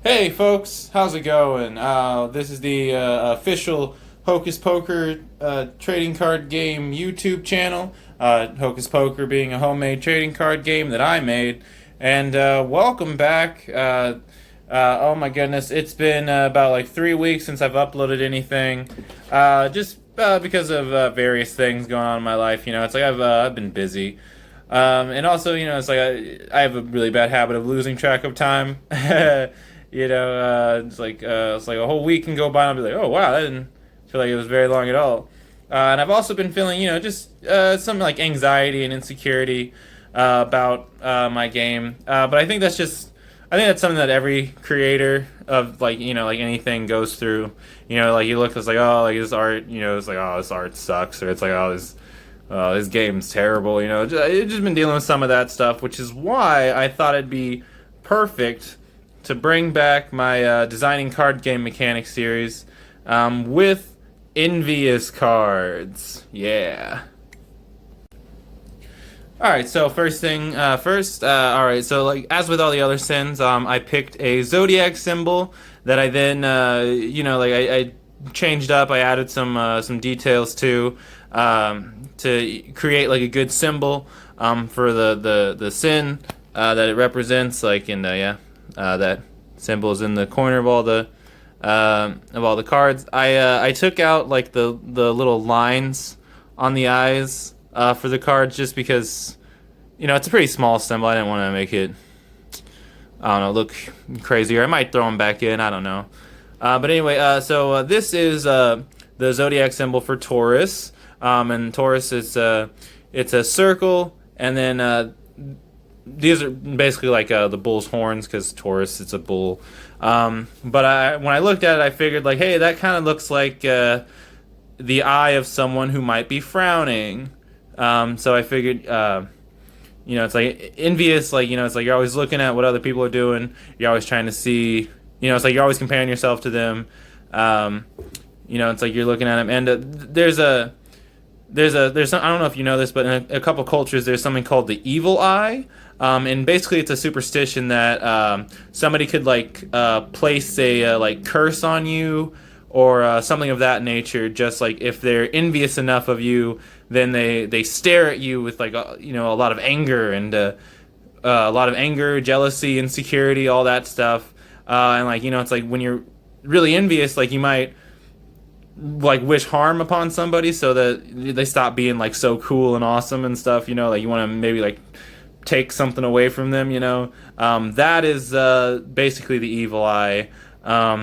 Hey folks, how's it going? This is the official Hocus Poker trading card game YouTube channel. Hocus Poker being a homemade trading card game that I made. And welcome back. Oh my goodness, it's been about like 3 weeks since I've uploaded anything. Just because of various things going on in my life. It's like I've been busy. And also, it's like I have a really bad habit of losing track of time. It's like a whole week can go by and I'll be like, oh wow, that didn't feel like it was very long at all. And I've also been feeling, just some like anxiety and insecurity about my game. But I think that's something that every creator of like, like anything goes through. Like you look, it's like, oh, like this art, it's like, oh, this art sucks, or it's like, oh, this game's terrible. I've just been dealing with some of that stuff, which is why I thought it'd be perfect to bring back my designing card game mechanics series with Envious cards. Yeah. All right. So first thing first. All right. So like as with all the other sins, I picked a zodiac symbol that I then I changed up. I added some details to create like a good symbol for the sin that it represents. Like in that symbol is in the corner of all the cards. I took out like the little lines on the eyes for the cards just because it's a pretty small symbol. I didn't want to make it, I don't know, look crazier. I might throw them back in. I don't know. But anyway, so this is the zodiac symbol for Taurus. And Taurus is it's a circle, and then these are basically like the bull's horns because Taurus it's a bull. But when I looked at it, I figured like, hey, that kind of looks like the eye of someone who might be frowning. So I figured, it's like envious, like it's like you're always looking at what other people are doing. You're always trying to see, it's like you're always comparing yourself to them. It's like you're looking at them, and there's some, I don't know if you know this, but in a couple cultures there's something called the evil eye. And basically it's a superstition that somebody could like place a like curse on you or something of that nature. Just like if they're envious enough of you, then they stare at you with like a lot of anger and jealousy, insecurity, all that stuff. And like it's like when you're really envious, like you might like wish harm upon somebody so that they stop being like so cool and awesome and stuff. Like you want to maybe like take something away from them. That is basically the evil eye.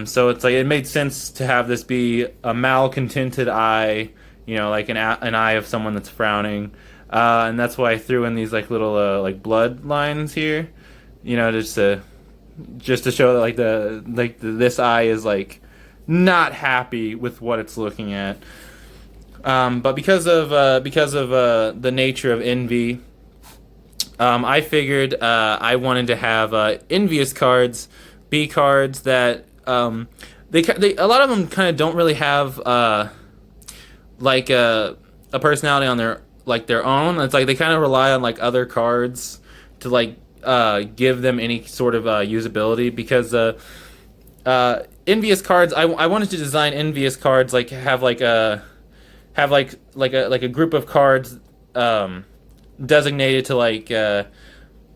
So it's like it made sense to have this be a malcontented eye, like an eye of someone that's frowning. And that's why I threw in these like little like blood lines here, just to show that this eye is like not happy with what it's looking at. But because of the nature of envy, I figured I wanted to have envious cards be cards that they a lot of them kind of don't really have like a personality on their own. It's like they kind of rely on like other cards to like give them any sort of usability because envious cards. I wanted to design envious cards like have a group of cards designated to like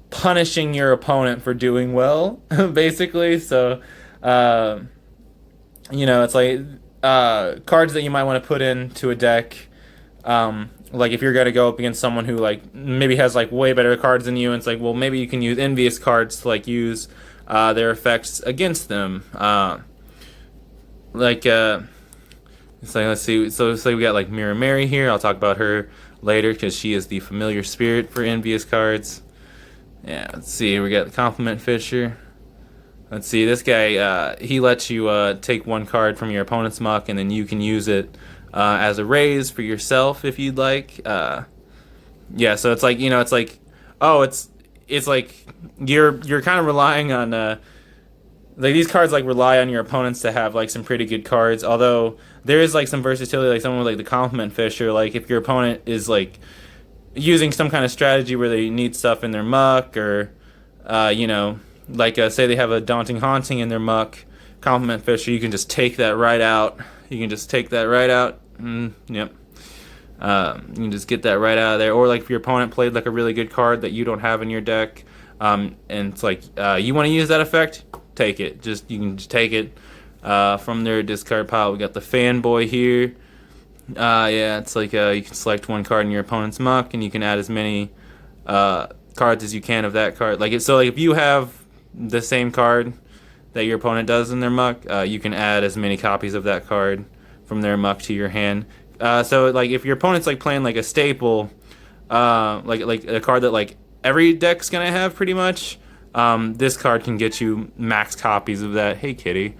punishing your opponent for doing well, basically. So it's like cards that you might want to put into a deck. Like if you're gonna go up against someone who like maybe has like way better cards than you, and it's like, well, maybe you can use envious cards to like use their effects against them. It's like, let's see. So we got like Mirror Mary here. I'll talk about her later because she is the familiar spirit for envious cards. Yeah, let's see. We got the Compliment Fisher. Let's see. This guy, he lets you take one card from your opponent's muck, and then you can use it as a raise for yourself if you'd like. Yeah, so it's like it's like, oh, it's like you're kind of relying on like these cards like rely on your opponents to have like some pretty good cards, although there is like some versatility, like someone with like the Compliment Fisher. Like if your opponent is like using some kind of strategy where they need stuff in their muck, or like say they have a Daunting Haunting in their muck complement Fisher, you can just take that right out. You can just take that right out. Yep. You can just get that right out of there. Or like if your opponent played like a really good card that you don't have in your deck, and it's like you want to use that effect, take it. You can just take it from their discard pile. We got the Fanboy here. Yeah, it's like you can select one card in your opponent's muck, and you can add as many cards as you can of that card. Like so, like if you have the same card that your opponent does in their muck, you can add as many copies of that card from their muck to your hand. So like if your opponent's like playing like a staple, like a card that like every deck's gonna have pretty much, this card can get you max copies of that. Hey kitty,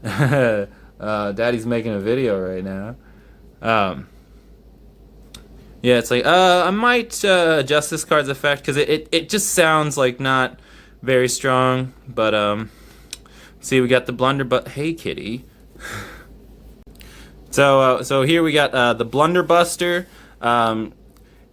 Daddy's making a video right now. Yeah, it's like I might adjust this card's effect because it just sounds like not very strong. But see, we got the Blunderbuss. Hey kitty. So here we got the Blunderbuster.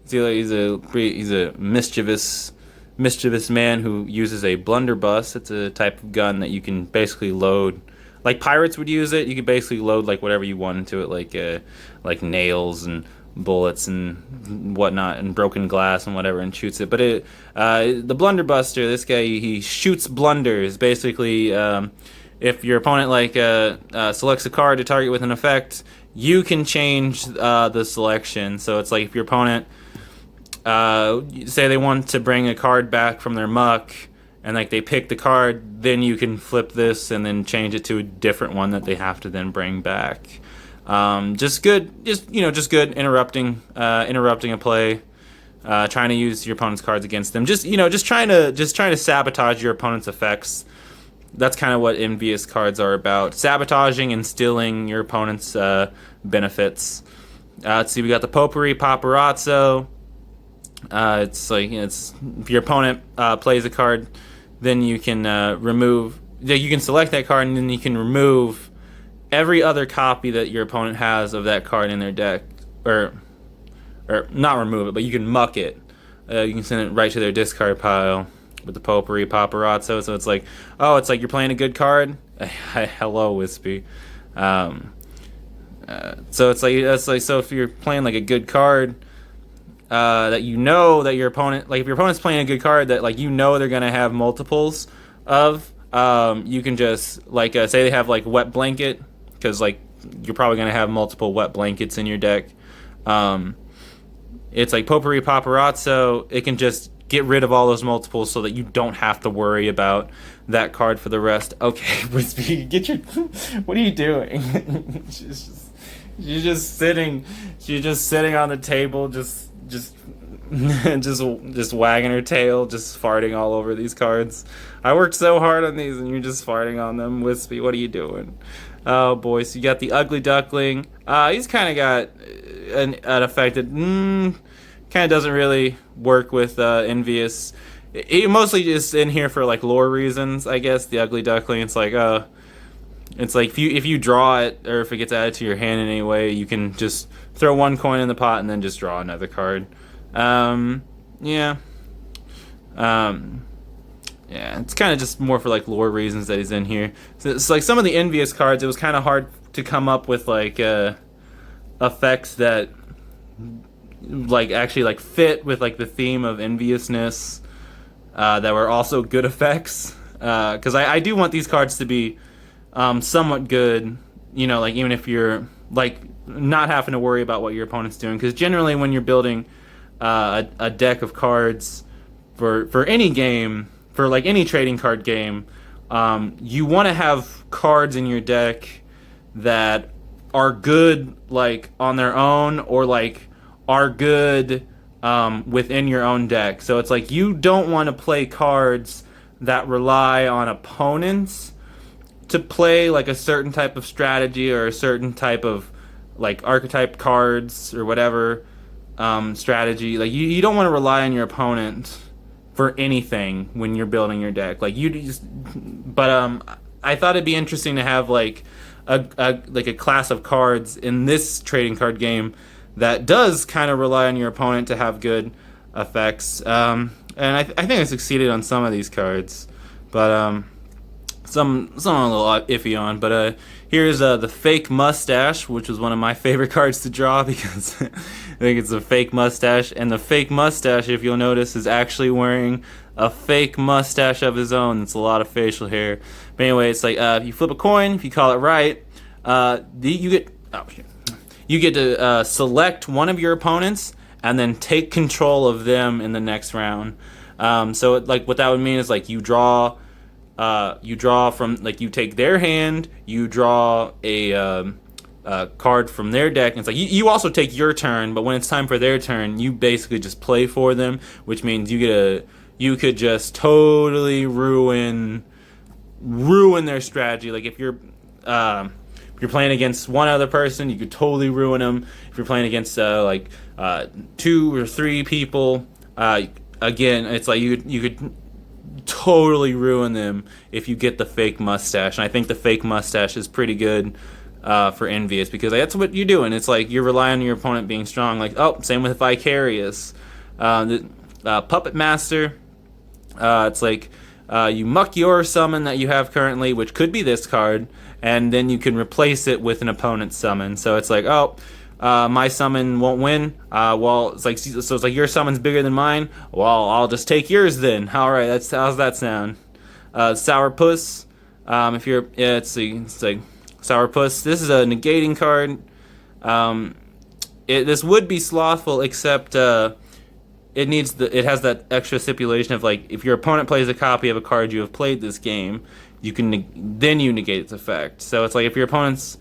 He's a mischievous man who uses a blunderbuss. It's a type of gun that you can basically load, like pirates would use it. You can basically load like whatever you want into it, like nails and bullets and whatnot, and broken glass and whatever, and shoots it. But the Blunderbuster, this guy, he shoots blunders. Basically, if your opponent selects a card to target with an effect, you can change the selection. So it's like if your opponent say they want to bring a card back from their muck, and like they pick the card, then you can flip this and then change it to a different one that they have to then bring back. Just good interrupting a play, trying to use your opponent's cards against them. Just trying to sabotage your opponent's effects. That's kind of what Envious cards are about: sabotaging and stealing your opponent's benefits. Let's see, we got the Potpourri Paparazzo. It's like it's if your opponent plays a card, then you can remove. You can select that card, and then you can remove every other copy that your opponent has of that card in their deck, or not remove it, but you can muck it. You can send it right to their discard pile with the Potpourri Paparazzo. So it's like you're playing a good card. Hello, Wispy. So so if you're playing like a good card, that you know that your opponent, like if your opponent's playing a good card that like you know they're gonna have multiples of, you can just say they have like Wet Blanket, because like you're probably gonna have multiple Wet Blankets in your deck. It's like Potpourri Paparazzo. It can just get rid of all those multiples so that you don't have to worry about that card for the rest. Okay, Wispy, get your. What are you doing? She's just sitting on the table, just wagging her tail, just farting all over these cards. I worked so hard on these, and you're just farting on them, Wispy. What are you doing? Oh boy, so you got the Ugly Duckling. He's kind of got an effect that kind of doesn't really work with Envious. He mostly is in here for like lore reasons, I guess. The Ugly Duckling, it's like if you draw it, or if it gets added to your hand in any way, you can just throw one coin in the pot and then just draw another card. Yeah, it's kind of just more for like lore reasons that he's in here. So it's like some of the Envious cards, it was kind of hard to come up with like effects that like actually like fit with like the theme of enviousness, that were also good effects. Because I do want these cards to be somewhat good, like even if you're like not having to worry about what your opponent's doing. Because generally when you're building a deck of cards for any game, for like any trading card game, you want to have cards in your deck that are good like on their own, or like are good within your own deck. So it's like you don't want to play cards that rely on opponents to play like a certain type of strategy, or a certain type of like archetype cards or whatever strategy. Like you don't want to rely on your opponent for anything when you're building your deck. Like I thought it'd be interesting to have like a class of cards in this trading card game that does kind of rely on your opponent to have good effects. And I think I succeeded on some of these cards. but some I'm a little iffy on. But here's the fake mustache, which was one of my favorite cards to draw because I think it's a fake mustache, and the fake mustache, if you'll notice, is actually wearing a fake mustache of his own. It's a lot of facial hair. But anyway, it's like if you flip a coin, if you call it right, you get to select one of your opponents and then take control of them in the next round. So like what that would mean is like you draw from, like, you take their hand, you draw a card from their deck, and it's like you also take your turn, but when it's time for their turn, you basically just play for them, which means you could just totally ruin their strategy. Like if you're playing against one other person, you could totally ruin them. If you're playing against 2 or 3 people, again, it's like you could totally ruin them if you get the fake mustache. And I think the fake mustache is pretty good for Envious, because that's what you're doing. It's like you're relying on your opponent being strong. Like, same with Vicarious. The Puppet Master, it's like you muck your summon that you have currently, which could be this card, and then you can replace it with an opponent's summon. So it's like, my summon won't win. It's like your summon's bigger than mine. Well, I'll just take yours then. All right, how's that sound? Sourpuss. It's like Sourpuss. This is a negating card. This would be slothful, except it has that extra stipulation of, like, if your opponent plays a copy of a card you have played this game, you negate its effect. So it's like if your opponent's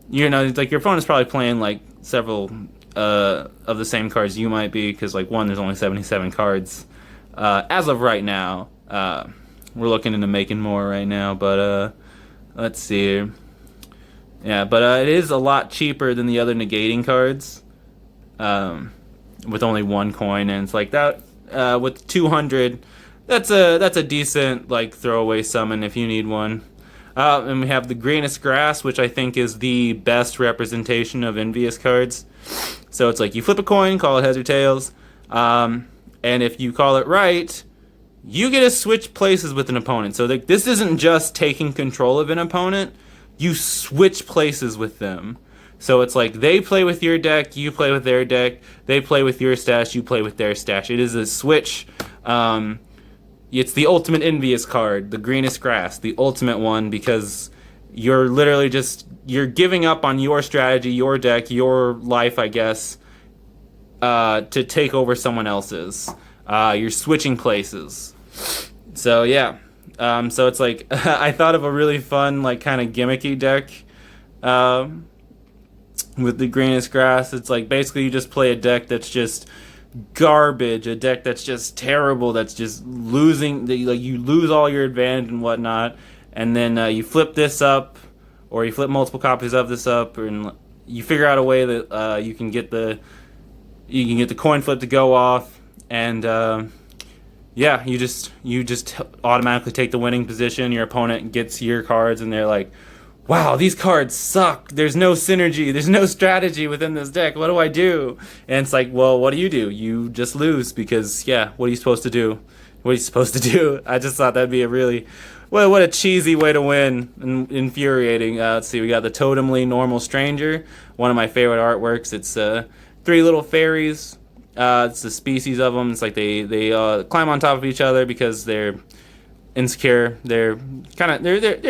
your opponent's probably playing like several of the same cards you might be, because like there's only 77 cards as of right now. We're looking into making more right now, but let's see. Yeah, but it is a lot cheaper than the other negating cards, with only 1 coin, and it's like that with 200. That's a decent like throwaway summon if you need one. And we have the greenest grass, which I think is the best representation of Envious cards. So it's like you flip a coin, call it heads or tails, and if you call it right, you get to switch places with an opponent. So this isn't just taking control of an opponent, you switch places with them. So it's like they play with your deck, you play with their deck, they play with your stash, you play with their stash. It is a switch. It's the ultimate Envious card, the greenest grass, the ultimate one, because you're literally you're giving up on your strategy, your deck, your life, I guess, to take over someone else's. You're switching places. So yeah, so it's like I thought of a really fun, like, kind of gimmicky deck with the greenest grass. It's like basically you just play a deck that's just garbage, a deck that's just terrible, that's just losing, like you lose all your advantage and whatnot, and then you flip this up, or you flip multiple copies of this up, and you figure out a way that you can get the coin flip to go off, and yeah, you just automatically take the winning position. Your opponent gets your cards, and they're like, wow, these cards suck. There's no synergy. There's no strategy within this deck. What do I do? And it's like, well, what do? You just lose, because, yeah, what are you supposed to do? What are you supposed to do? I just thought that'd be a really, well, what a cheesy way to win. And infuriating. Let's see, we got the Totemly Normal Stranger. One of my favorite artworks. It's 3 little fairies. It's a species of them. It's like they climb on top of each other because they're insecure. They're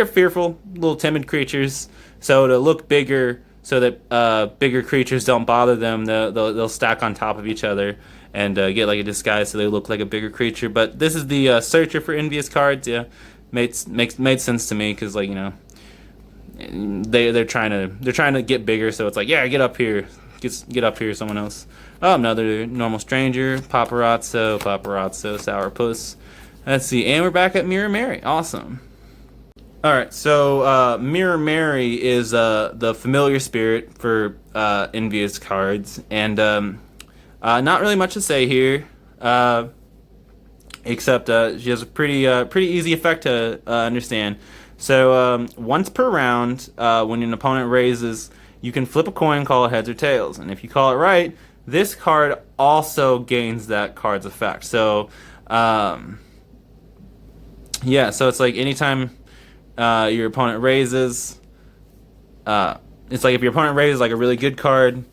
fearful, little timid creatures. So to look bigger, so that bigger creatures don't bother them, they'll stack on top of each other and get like a disguise so they look like a bigger creature. But this is the searcher for Envious cards. Yeah, made sense to me, because, like, you know, they're trying to get bigger. So it's like, yeah, get up here, get up here, someone else. Oh, another Normal Stranger, Paparazzo, Sourpuss. Let's see, and we're back at Mirror Mary. Awesome. Alright, so Mirror Mary is the familiar spirit for Envious cards, and not really much to say here, except she has a pretty easy effect to understand. So once per round, when an opponent raises, you can flip a coin, call it heads or tails, and if you call it right, this card also gains that card's effect. So Yeah, so it's like anytime your opponent raises, it's like if your opponent raises like a really good card,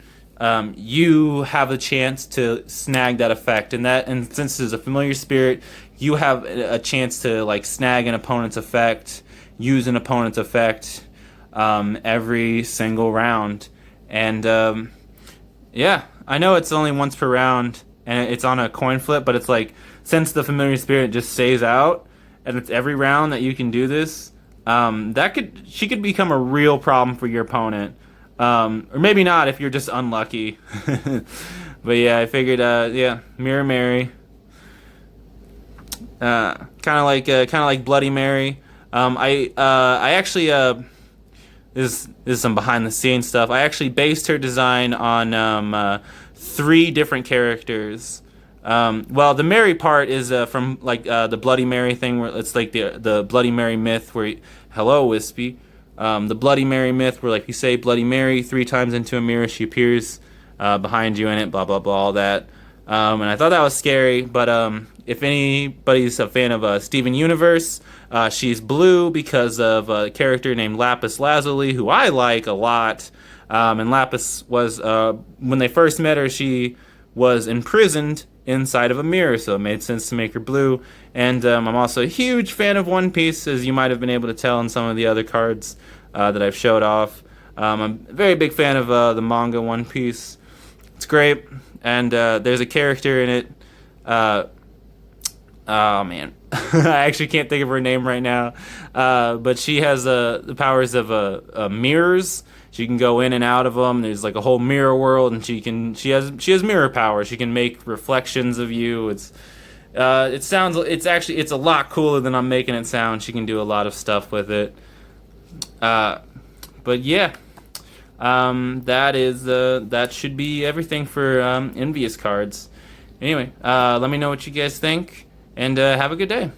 you have a chance to snag that effect, and since it's a familiar spirit, you have a chance to like snag an opponent's effect, use an opponent's effect, every single round, and yeah, I know it's only once per round, and it's on a coin flip, but it's like since the familiar spirit just stays out, and it's every round that you can do this. She could become a real problem for your opponent, or maybe not if you're just unlucky. But yeah, I figured, yeah, Mirror Mary, kind of like Bloody Mary. I actually this is some behind the scenes stuff. I actually based her design on 3 different characters. Well, the Mary part is from like the Bloody Mary thing, where it's like the Bloody Mary myth, where hello Wispy, the Bloody Mary myth, where like you say Bloody Mary 3 times into a mirror, she appears behind you in it, blah blah blah, all that. And I thought that was scary, but if anybody's a fan of Steven Universe, she's blue because of a character named Lapis Lazuli, who I like a lot. And Lapis was, when they first met her, she was imprisoned inside of a mirror, so it made sense to make her blue. And I'm also a huge fan of One Piece, as you might have been able to tell in some of the other cards that I've showed off. I'm a very big fan of the manga One Piece. It's great, and there's a character in it. Oh man, I actually can't think of her name right now. But she has the powers of mirrors. She can go in and out of them. There's like a whole mirror world, and she has mirror power. She can make reflections of you. It's a lot cooler than I'm making it sound. She can do a lot of stuff with it. But yeah, that should be everything for Envious cards. Anyway, let me know what you guys think, and have a good day.